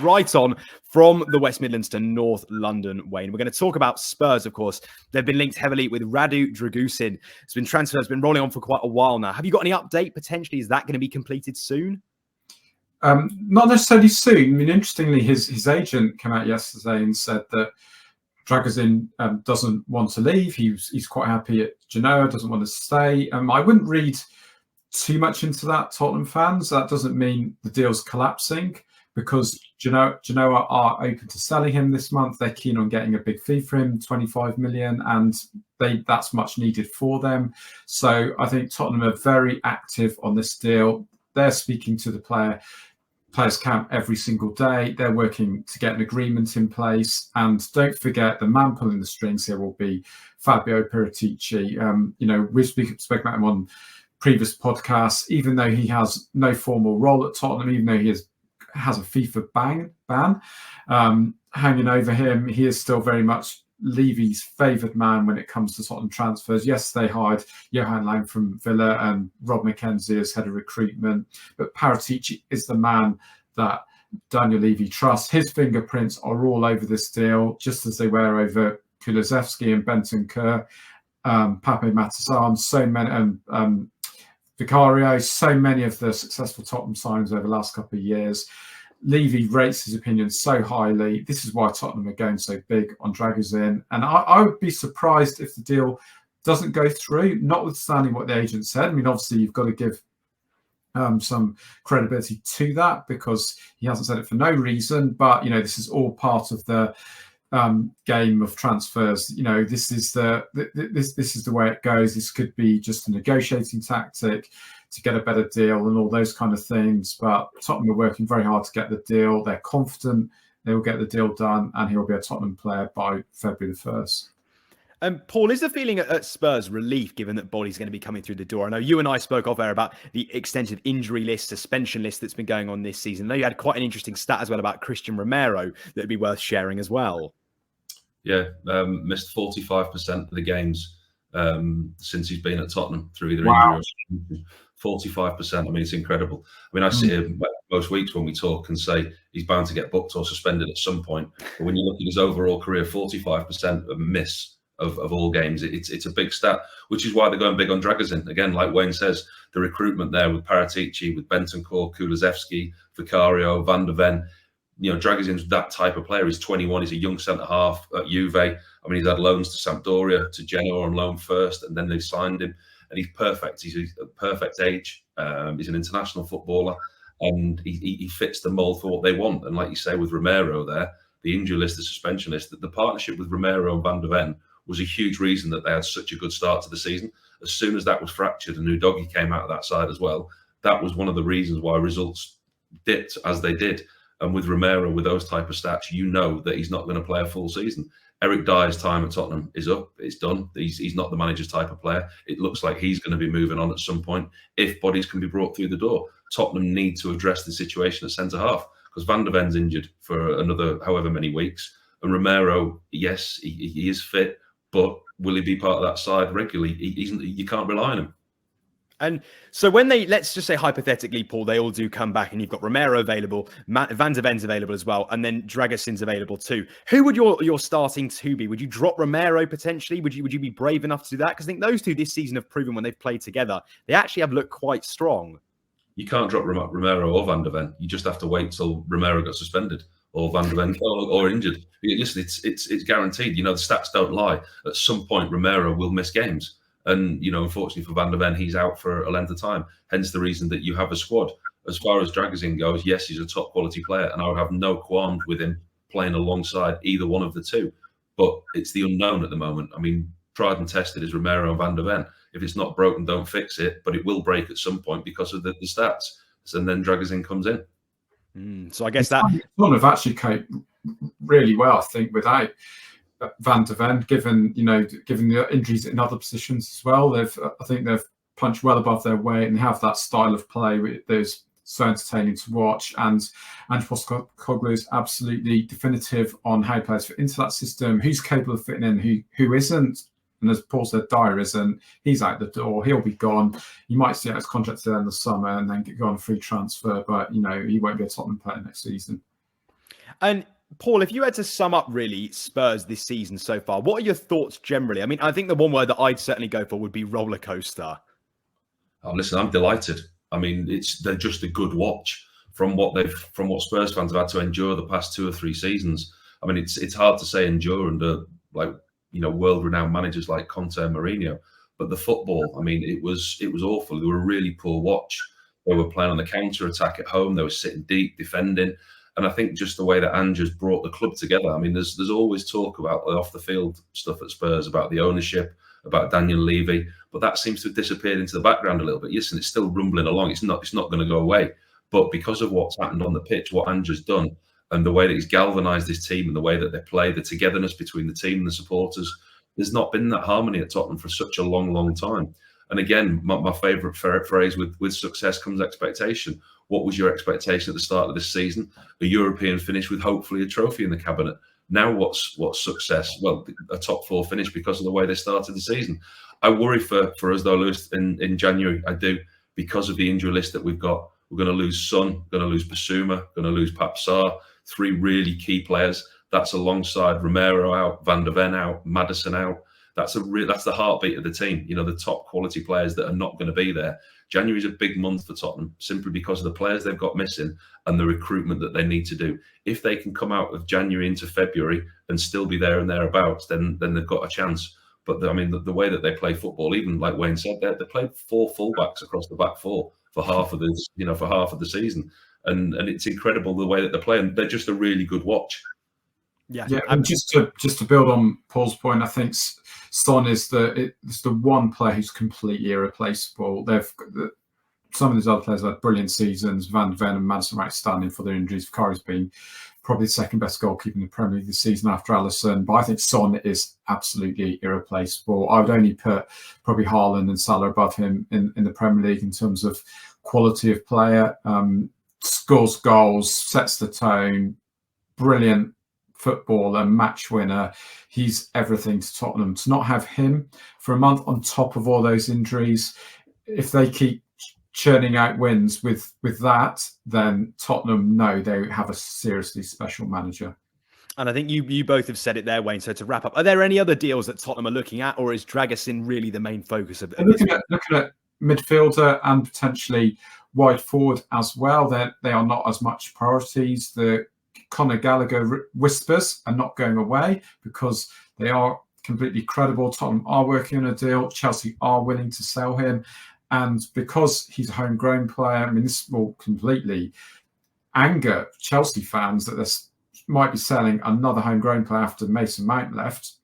right on from the West Midlands to North London, Wayne. We're going to talk about Spurs, of course. They've been linked heavily with Radu Dragusin. It's been transferred, it's been rolling on for quite a while now. Have you got any update? Potentially, is that going to be completed soon? Not necessarily soon. I mean, interestingly, his agent came out yesterday and said that Dragusin doesn't want to leave. He's quite happy at Genoa, doesn't want to stay. I wouldn't read too much into that, Tottenham fans. That doesn't mean the deal's collapsing, because Genoa are open to selling him this month. They're keen on getting a big fee for him, 25 million, and that's much needed for them. So I think Tottenham are very active on this deal. They're speaking to the players camp every single day. They're working to get an agreement in place. And don't forget, the man pulling the strings here will be Fabio Paratici. We've spoken about him on previous podcasts. Even though he has no formal role at Tottenham, even though he has a FIFA ban hanging over him, he is still very much Levy's favoured man when it comes to Tottenham transfers. Yes, they hired Johan Lang from Villa and Rob McKenzie as head of recruitment, but Paratici is the man that Daniel Levy trusts. His fingerprints are all over this deal, just as they were over Kulusevski and Bentancur, Pape Matar, so many, Vicario, so many of the successful Tottenham signings over the last couple of years. Levy rates his opinion so highly. This is why Tottenham are going so big on Dragusin. And I would be surprised if the deal doesn't go through, notwithstanding what the agent said. I mean, obviously, you've got to give some credibility to that, because he hasn't said it for no reason. But, this is all part of the game of transfers. This is the way it goes. This could be just a negotiating tactic to get a better deal and all those kind of things. But Tottenham are working very hard to get the deal. They're confident they will get the deal done, and he'll be a Tottenham player by February the 1st. Paul, is the feeling at Spurs relief, given that Boly's going to be coming through the door? I know you and I spoke off air about the extensive injury list, suspension list that's been going on this season. I know you had quite an interesting stat as well about Christian Romero that would be worth sharing as well. Yeah, missed 45% of the games since he's been at Tottenham through either injury or suspension. 45%. I mean, it's incredible. I mean, I see him most weeks when we talk and say he's bound to get booked or suspended at some point. But when you look at his overall career, 45% of miss of all games, it's a big stat, which is why they're going big on Dragusin. Again, like Wayne says, the recruitment there with Paratici, with Bentancur, Kulusevski, Vicario, Van de Ven. Dragusin's that type of player. He's 21. He's a young centre-half at Juve. I mean, he's had loans to Sampdoria, to Genoa on loan first, and then they signed him. And he's perfect. He's a perfect age. He's an international footballer, and he fits the mould for what they want. And like you say, with Romero there, the injury list, the suspension list, the partnership with Romero and Van de Ven was a huge reason that they had such a good start to the season. As soon as that was fractured and Udogie came out of that side as well, that was one of the reasons why results dipped as they did. And with Romero, with those type of stats, that he's not going to play a full season. Eric Dyer's time at Tottenham is up. It's done. He's not the manager's type of player. It looks like he's going to be moving on at some point if bodies can be brought through the door. Tottenham need to address the situation at centre-half, because Van de Ven's injured for another however many weeks. And Romero, yes, he is fit, but will he be part of that side regularly? You can't rely on him. And so when let's just say hypothetically, Paul, they all do come back and you've got Romero available, Van de Ven's available as well, and then Dragusin's available too. Who would your starting two be? Would you drop Romero potentially? Would you be brave enough to do that? Because I think those two this season have proven when they've played together, they actually have looked quite strong. You can't drop Romero or Van de Ven. You just have to wait till Romero got suspended or Van de Ven or injured. Listen, it's guaranteed. The stats don't lie. At some point, Romero will miss games. And, unfortunately for Van de Ven, he's out for a length of time. Hence the reason that you have a squad. As far as Dragusin goes, yes, he's a top quality player, and I would have no qualms with him playing alongside either one of the two. But it's the unknown at the moment. I mean, tried and tested is Romero and Van de Ven. If it's not broken, don't fix it. But it will break at some point because of the stats. And then Dragusin comes in. So I guess that one have actually coped really well, I think, without Van de Ven, given the injuries in other positions as well. I think they've punched well above their weight and have that style of play that is so entertaining to watch. And Ange Postecoglou is absolutely definitive on how players fit into that system, who's capable of fitting in, who isn't. And as Paul said, Dyer isn't. He's out the door. He'll be gone. You might see out his contract to the end of the summer and then go on a free transfer, but he won't be a Tottenham player next season. And Paul, if you had to sum up really Spurs this season so far, what are your thoughts generally? I mean, I think the one word that I'd certainly go for would be roller coaster. Oh, listen, I'm delighted. I mean, they're just a good watch from what Spurs fans have had to endure the past 2 or 3 seasons. I mean, it's hard to say endure under world-renowned managers like Conte and Mourinho, but the football, I mean, it was awful. They were a really poor watch. They were playing on the counter-attack at home. They were sitting deep, defending. And I think just the way that Ange has brought the club together. I mean, there's always talk about the off-the-field stuff at Spurs, about the ownership, about Daniel Levy, but that seems to have disappeared into the background a little bit. Yes, and it's still rumbling along. It's not going to go away. But because of what's happened on the pitch, what Ange has done, and the way that he's galvanised his team and the way that they play, the togetherness between the team and the supporters, there's not been that harmony at Tottenham for such a long, long time. And again, my favourite phrase with success comes expectation. What was your expectation at the start of this season? A European finish with hopefully a trophy in the cabinet. Now what's success? Well, a top 4 finish because of the way they started the season. I worry for us though, Lewis, in January. I do, because of the injury list that we've got. We're going to lose Son, going to lose Basuma, going to lose Pape Sarr, 3 really key players. That's alongside Romero out, Van der Ven out, Maddison out. That's the heartbeat of the team. You know, the top quality players that are not going to be there. January is a big month for Tottenham simply because of the players they've got missing and the recruitment that they need to do. If they can come out of January into February and still be there and thereabouts, then they've got a chance. But I mean, the way that they play football, even like Wayne said, they played 4 fullbacks across the back 4 for half of the season, and it's incredible the way that they're playing. They're just a really good watch. Yeah, and just to build on Paul's point, I think Son is the one player who's completely irreplaceable. Some of these other players have had brilliant seasons. Van der Ven and Maddison are outstanding for their injuries. Vikari's been probably the second best goalkeeper in the Premier League this season after Alisson. But I think Son is absolutely irreplaceable. I would only put probably Haaland and Salah above him in the Premier League in terms of quality of player. Scores goals, sets the tone, brilliant footballer, match winner. He's everything to Tottenham. To not have him for a month on top of all those injuries, if they keep churning out wins with that, then Tottenham know they have a seriously special manager. And I think you both have said it there, Wayne. So to wrap up, are there any other deals that Tottenham are looking at, or is Dragusin really the main focus of it? Looking at midfielder and potentially wide forward as well. They are not as much priorities. The Conor Gallagher whispers are not going away because they are completely credible. Tottenham are working on a deal. Chelsea are willing to sell him. And because he's a homegrown player, I mean, this will completely anger Chelsea fans that they might be selling another homegrown player after Mason Mount left.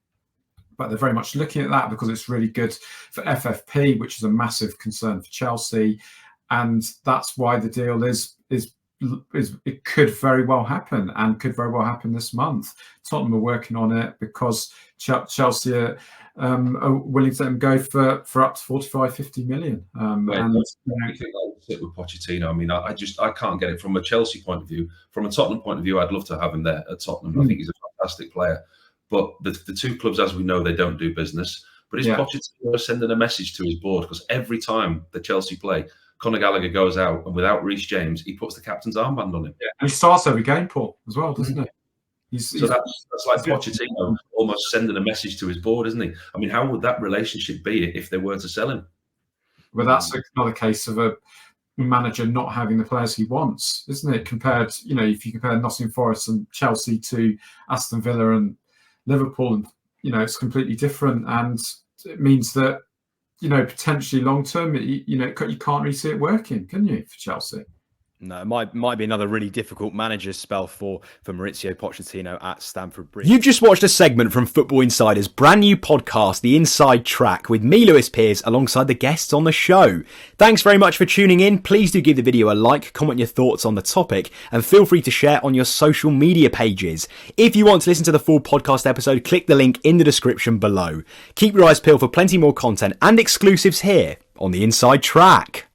But they're very much looking at that because it's really good for FFP, which is a massive concern for Chelsea. And that's why the deal is it could very well happen and could very well happen this month. Tottenham are working on it because Chelsea are willing to let them go for up to 45-50 million. I think I'll sit with Pochettino. I mean, I can't get it from a Chelsea point of view. From a Tottenham point of view, I'd love to have him there at Tottenham. I think he's a fantastic player. But the 2 clubs, as we know, they don't do business. But is Pochettino sending a message to his board? Because every time the Chelsea play, Conor Gallagher goes out, and without Reece James, he puts the captain's armband on him. Yeah. And he starts every game, Paul, as well, doesn't he? So that's like Pochettino almost sending a message to his board, isn't he? I mean, how would that relationship be if they were to sell him? Well, that's another case of a manager not having the players he wants, isn't it? Compared, if you compare Nottingham Forest and Chelsea to Aston Villa and Liverpool, and it's completely different, and it means that potentially long term, you can't really see it working, can you, for Chelsea? No, it might be another really difficult manager spell for Maurizio Pochettino at Stamford Bridge. You've just watched a segment from Football Insider's brand new podcast, The Inside Track, with me, Lewis Pearce, alongside the guests on the show. Thanks very much for tuning in. Please do give the video a like, comment your thoughts on the topic, and feel free to share on your social media pages. If you want to listen to the full podcast episode, click the link in the description below. Keep your eyes peeled for plenty more content and exclusives here on The Inside Track.